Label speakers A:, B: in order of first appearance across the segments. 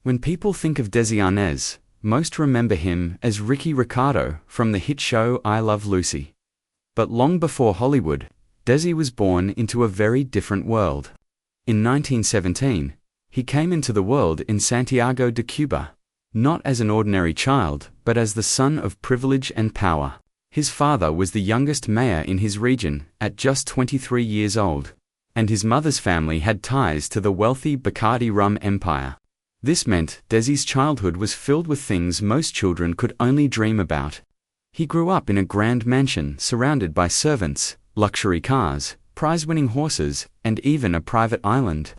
A: When people think of Desi Arnaz, most remember him as Ricky Ricardo from the hit show ILoveLucy. But long before Hollywood, Desi was born into a very different world. In 1917, he came into the world in Santiago de Cuba, not as an ordinary child, but as the son of privilege and power. His father was the youngest mayor in his region at just 23 years old, and his mother's family had ties to the wealthy Bacardi rum empire. This meant Desi's childhood was filled with things most children could only dream about. He grew up in a grand mansion surrounded by servants, luxury cars, prize-winning horses, and even a private island.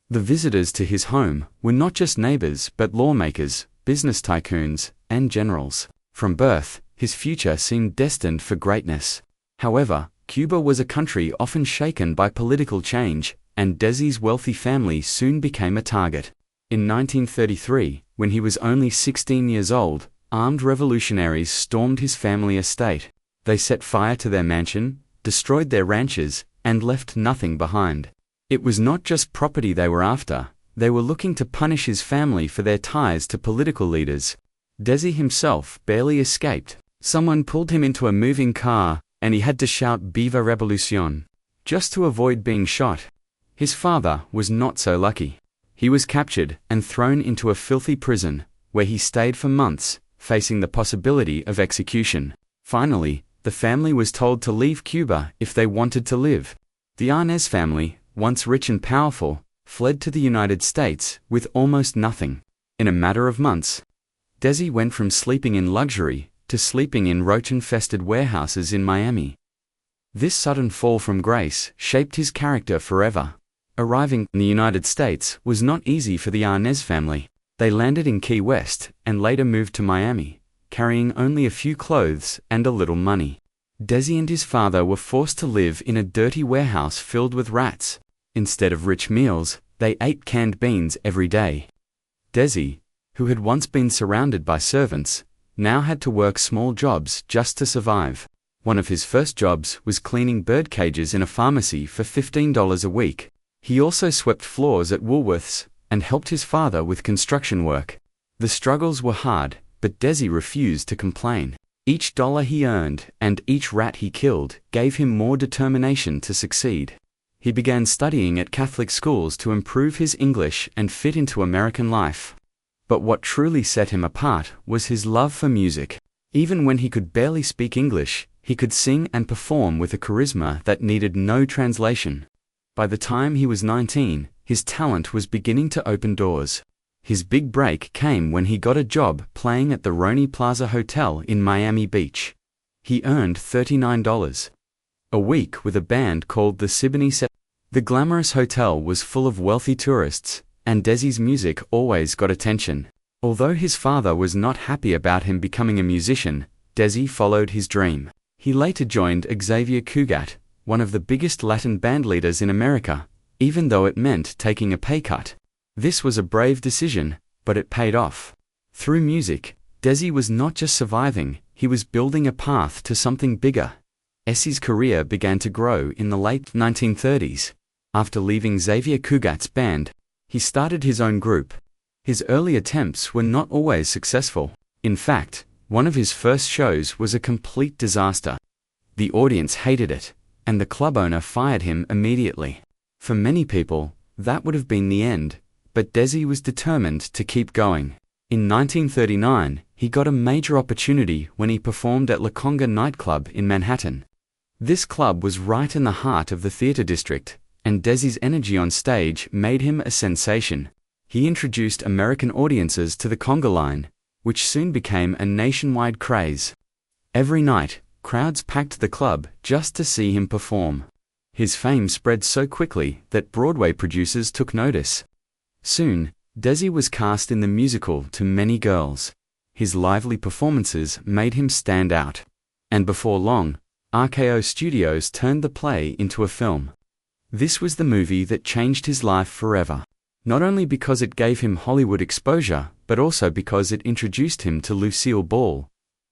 A: The visitors to his home were not just neighbors but lawmakers, business tycoons, and generals. From birth, his future seemed destined for greatness. However, Cuba was a country often shaken by political change, and Desi's wealthy family soon became a target. In 1933, when he was only 16 years old, armed revolutionaries stormed his family estate. They set fire to their mansion, destroyed their ranches, and left nothing behind. It was not just property they were after, they were looking to punish his family for their ties to political leaders. Desi himself barely escaped. Someone pulled him into a moving car, and he had to shout "Viva Revolucion" just to avoid being shot. His father was not so lucky. He was captured and thrown into a filthy prison, where he stayed for months, facing the possibility of execution. Finally, the family was told to leave Cuba if they wanted to live. The Arnaz family, once rich and powerful, fled to the United States with almost nothing. In a matter of months, Desi went from sleeping in luxury to sleeping in roach-infested warehouses in Miami. This sudden fall from grace shaped his character forever. Arriving in the United States was not easy for the Arnaz family. They landed in Key West and later moved to Miami, carrying only a few clothes and a little money. Desi and his father were forced to live in a dirty warehouse filled with rats. Instead of rich meals, they ate canned beans every day. Desi, who had once been surrounded by servants, now had to work small jobs just to survive. One of his first jobs was cleaning bird cages in a pharmacy for $15 a week. He also swept floors at Woolworths and helped his father with construction work. The struggles were hard, but Desi refused to complain. Each dollar he earned and each rat he killed gave him more determination to succeed. He began studying at Catholic schools to improve his English and fit into American life. But what truly set him apart was his love for music. Even when he could barely speak English, he could sing and perform with a charisma that needed no translation. By the time he was 19, his talent was beginning to open doors. His big break came when he got a job playing at the Roni Plaza Hotel in Miami Beach. He earned $39 a week with a band called the Siboney Set. The glamorous hotel was full of wealthy tourists, and Desi's music always got attention. Although his father was not happy about him becoming a musician, Desi followed his dream. He later joined Xavier Cugat, one of the biggest Latin bandleaders in America, even though it meant taking a pay cut. This was a brave decision, but it paid off. Through music, Desi was not just surviving, he was building a path to something bigger. Desi's career began to grow in the late 1930s. After leaving Xavier Cugat's band, he started his own group. His early attempts were not always successful. In fact, one of his first shows was a complete disaster. The audience hated it, and the club owner fired him immediately. For many people, that would have been the end, but Desi was determined to keep going. In 1939, he got a major opportunity when he performed at La Conga nightclub in Manhattan. This club was right in the heart of the theater district, and Desi's energy on stage made him a sensation. He introduced American audiences to the conga line, which soon became a nationwide craze. Every night, crowds packed the club just to see him perform. His fame spread so quickly that Broadway producers took notice. Soon, Desi was cast in the musical To Many Girls. His lively performances made him stand out. And before long, RKO Studios turned the play into a film. This was the movie that changed his life forever. Not only because it gave him Hollywood exposure, but also because it introduced him to Lucille Ball.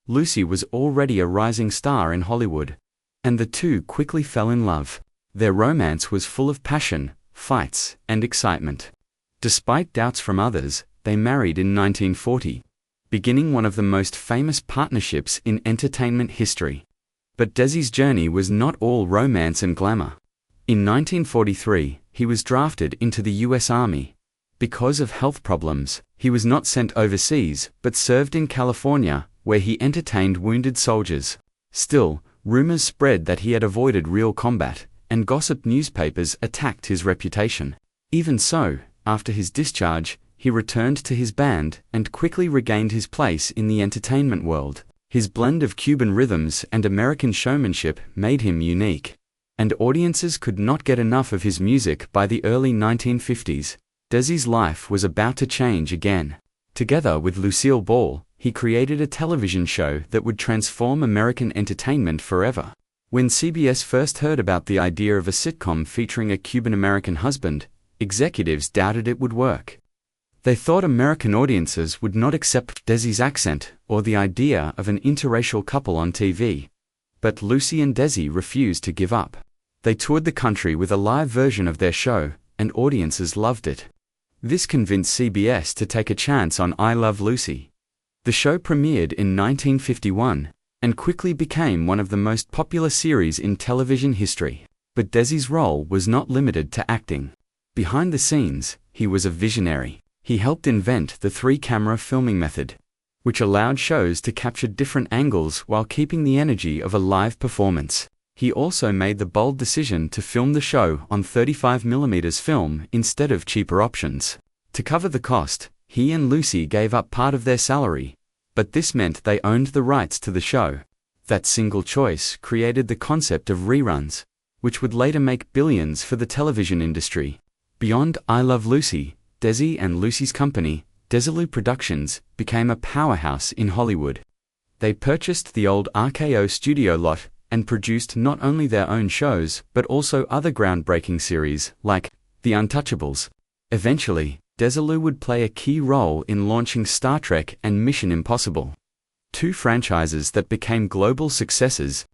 A: Lucy was already a rising star in Hollywood, and the two quickly fell in love. Their romance was full of passion, fights, and excitement. Despite doubts from others, They married in 1940, beginning one of the most famous partnerships in entertainment history. But Desi's journey was not all romance and glamour. In 1943, he was drafted into the U.S. Army. Because of health problems, he was not sent overseas, but served in California, where he entertained wounded soldiers. Still, rumors spread that he had avoided real combat, and gossip newspapers attacked his reputation. Even so, after his discharge, he returned to his band and quickly regained his place in the entertainment world. His blend of Cuban rhythms and American showmanship made him unique, and audiences could not get enough of his music. By the early 1950s, Desi's life was about to change again. Together with Lucille Ball, he created a television show that would transform American entertainment forever. When CBS first heard about the idea of a sitcom featuring a Cuban-American husband, executives doubted it would work. They thought American audiences would not accept Desi's accent or the idea of an interracial couple on TV. But Lucy and Desi refused to give up. They toured the country with a live version of their show, and audiences loved it. This convinced CBS to take a chance on ILoveLucy. The show premiered in 1951 and quickly became one of the most popular series in television history. But Desi's role was not limited to acting. Behind the scenes, he was a visionary. He helped invent the 3-camera filming method, which allowed shows to capture different angles while keeping the energy of a live performance. He also made the bold decision to film the show on 35mm film instead of cheaper options. To cover the cost, he and Lucy gave up part of their salary, but this meant they owned the rights to the show. That single choice created the concept of reruns, which would later make billions for the television industry. Beyond ILoveLucy, Desi and Lucy's company, Desilu Productions, became a powerhouse in Hollywood. They purchased the old RKO studio lot and produced not only their own shows but also other groundbreaking series, like The Untouchables. Eventually, Desilu would play a key role in launching Star Trek and Mission Impossible, 2 franchises that became global successes.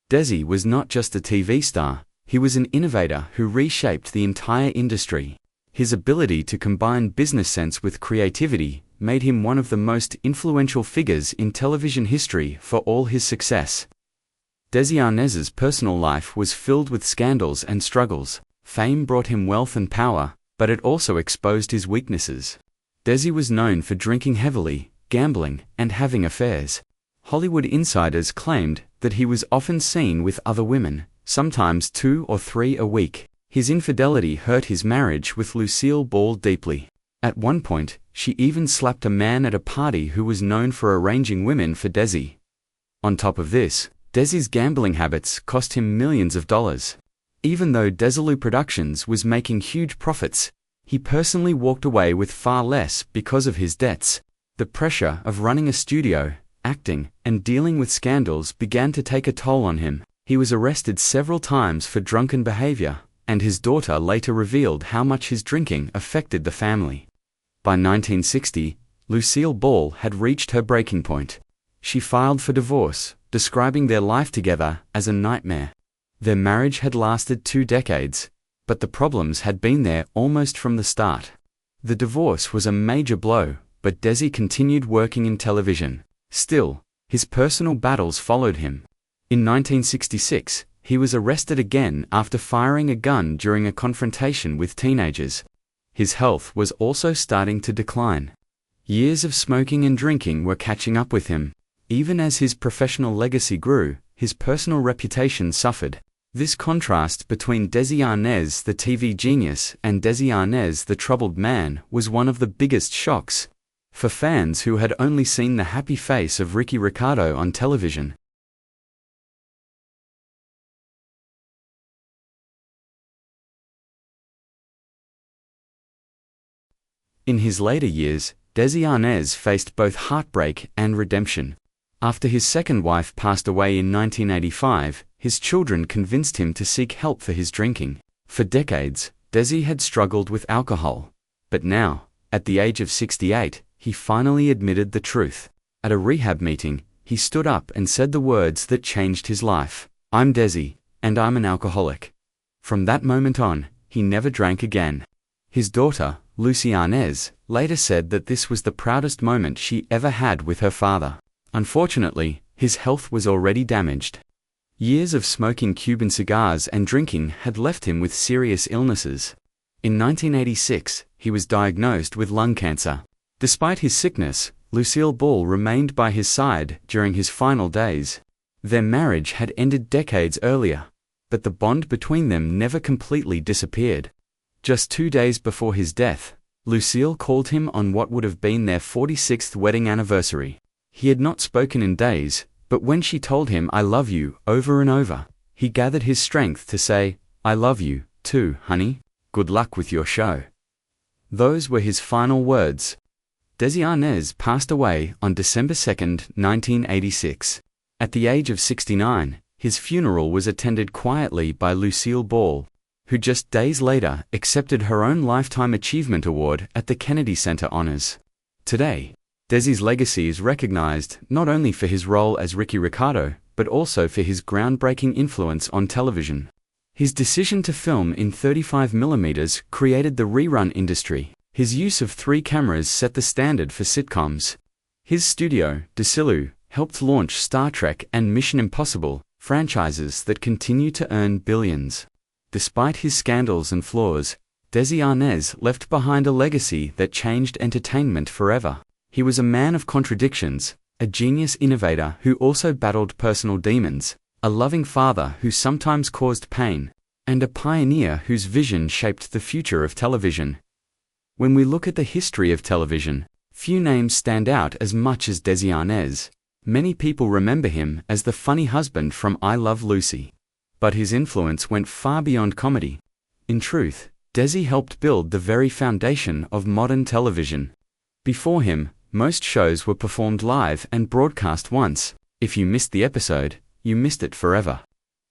A: Desi was not just a TV star, he was an innovator who reshaped the entire industry. His ability to combine business sense with creativity made him one of the most influential figures in television history. For all his success, Desi Arnaz's personal life was filled with scandals and struggles. Fame brought him wealth and power, but it also exposed his weaknesses. Desi was known for drinking heavily, gambling, and having affairs. Hollywood insiders claimed that he was often seen with other women, sometimes 2 or 3 a week. His infidelity hurt his marriage with Lucille Ball deeply. At one point, she even slapped a man at a party who was known for arranging women for Desi. On top of this, Desi's gambling habits cost him millions of dollars. Even though Desilu Productions was making huge profits, he personally walked away with far less because of his debts. The pressure of running a studio, acting, and dealing with scandals began to take a toll on him. He was arrested several times for drunken behavior, and his daughter later revealed how much his drinking affected the family. By 1960, Lucille Ball had reached her breaking point. She filed for divorce, describing their life together as a nightmare. Their marriage had lasted 2 decades, but the problems had been there almost from the start. The divorce was a major blow, but Desi continued working in television. Still, his personal battles followed him. In 1966, he was arrested again after firing a gun during a confrontation with teenagers. His health was also starting to decline. Years of smoking and drinking were catching up with him. Even as his professional legacy grew, his personal reputation suffered. This contrast between Desi Arnaz, the TV genius, and Desi Arnaz, the troubled man, was one of the biggest shocks for fans who had only seen the happy face of Ricky Ricardo on television. In his later years, Desi Arnaz faced both heartbreak and redemption. After his second wife passed away in 1985, his children convinced him to seek help for his drinking. For decades, Desi had struggled with alcohol. But now, at the age of 68, he finally admitted the truth. At a rehab meeting, he stood up and said the words that changed his life. "I'm Desi, and I'm an alcoholic." From that moment on, he never drank again. His daughter, Lucy Arnaz, later said that this was the proudest moment she ever had with her father. Unfortunately, his health was already damaged. Years of smoking Cuban cigars and drinking had left him with serious illnesses. In 1986, he was diagnosed with lung cancer. Despite his sickness, Lucille Ball remained by his side during his final days. Their marriage had ended decades earlier, but the bond between them never completely disappeared. Just 2 days before his death, Lucille called him on what would have been their 46th wedding anniversary. He had not spoken in days, but when she told him "I love you" over and over, he gathered his strength to say, "I love you, too, honey. Good luck with your show." Those were his final words. Desi Arnaz passed away on December 2, 1986. At the age of 69, his funeral was attended quietly by Lucille Ball, who just days later accepted her own Lifetime Achievement Award at the Kennedy Center Honors. Today, Desi's legacy is recognized not only for his role as Ricky Ricardo, but also for his groundbreaking influence on television. His decision to film in 35mm created the rerun industry. His use of 3 cameras set the standard for sitcoms. His studio, Desi, helped launch Star Trek and Mission Impossible, franchises that continue to earn billions. Despite his scandals and flaws, Desi Arnaz left behind a legacy that changed entertainment forever. He was a man of contradictions, a genius innovator who also battled personal demons, a loving father who sometimes caused pain, and a pioneer whose vision shaped the future of television. When we look at the history of television, few names stand out as much as Desi Arnaz. Many people remember him as the funny husband from ILoveLucy. But his influence went far beyond comedy. In truth, Desi helped build the very foundation of modern television. Before him, most shows were performed live and broadcast once. If you missed the episode, you missed it forever.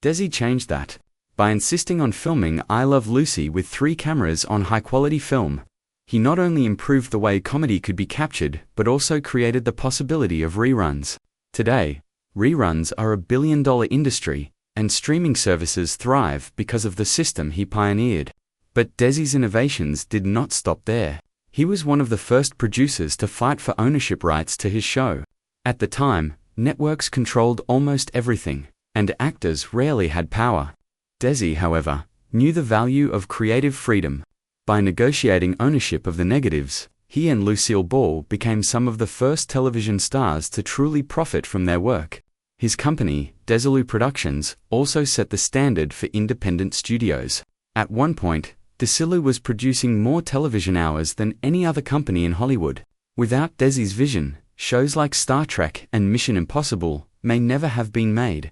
A: Desi changed that. By insisting on filming ILoveLucy with 3 cameras on high-quality film, he not only improved the way comedy could be captured, but also created the possibility of reruns. Today, reruns are a billion-dollar industry, and streaming services thrive because of the system he pioneered. But Desi's innovations did not stop there. He was one of the first producers to fight for ownership rights to his show. At the time, networks controlled almost everything, and actors rarely had power. Desi, however, knew the value of creative freedom. By negotiating ownership of the negatives, he and Lucille Ball became some of the first television stars to truly profit from their work. His company, Desi Productions, also set the standard for independent studios. At one point, Desi was producing more television hours than any other company in Hollywood. Without Desi's vision, shows like Star Trek and Mission Impossible may never have been made.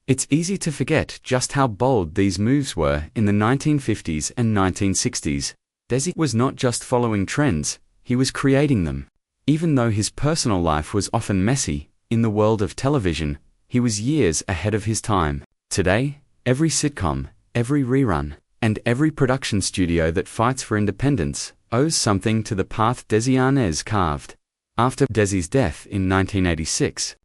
A: It's easy to forget just how bold these moves were in the 1950s and 1960s. Desi was not just following trends, he was creating them. Even though his personal life was often messy, in the world of television, he was years ahead of his time. Today, every sitcom, every rerun, and every production studio that fights for independence owes something to the path Desi Arnaz carved. After Desi's death in 1986,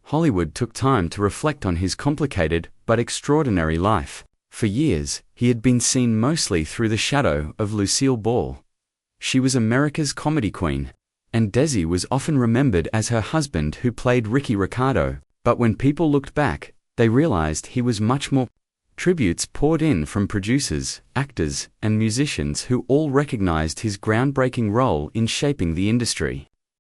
A: Hollywood took time to reflect on his complicated but extraordinary life. For years, he had been seen mostly through the shadow of Lucille Ball. She was America's comedy queen, and Desi was often remembered as her husband who played Ricky Ricardo. But when people looked back, they realized he was much more. Tributes poured in from producers, actors, and musicians who all recognized his groundbreaking role in shaping the industry.